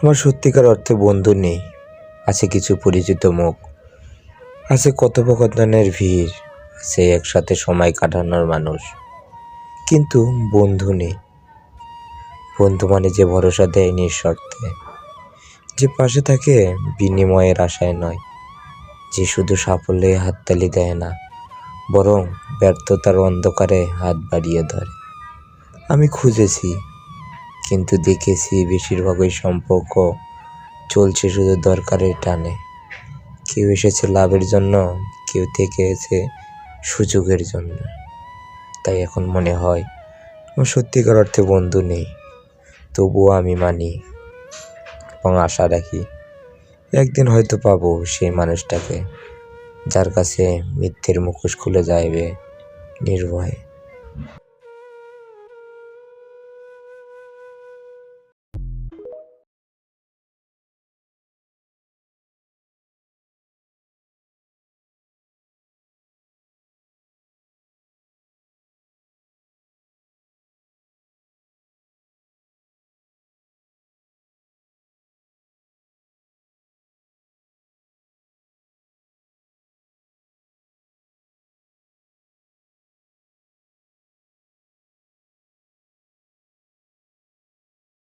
আমার সত্যিকার অর্থে বন্ধু নেই। আছে কিছু পরিচিত মুখ, আছে কথোপকথনের ভিড়, আছে একসাথে সময় কাটানোর মানুষ, কিন্তু বন্ধু নেই। বন্ধু মানে যে ভরসা দেয় নিঃশর্তে, যে পাশে থাকে বিনিময়ের আশায় নয়, যে শুধু সাফল্যে হাততালি দেয় না, বরং ব্যর্থতার অন্ধকারে হাত বাড়িয়ে ধরে। আমি খুঁজেছি, কিন্তু দেখেছি বেশিরভাগই সম্পর্ক চলছে শুধু দরকারের টানে। কেউ এসেছে লাভের জন্য, কেউ থেকেছে সুযোগের জন্য। তাই এখন মনে হয় আমার সত্যিকার অর্থে বন্ধু নেই। তবুও আমি মানি এবং আশা রাখি একদিন হয়তো পাবো সেই মানুষটাকে, যার কাছে মিথ্যের মুখোশ খুলে যাবে নির্ভয়ে।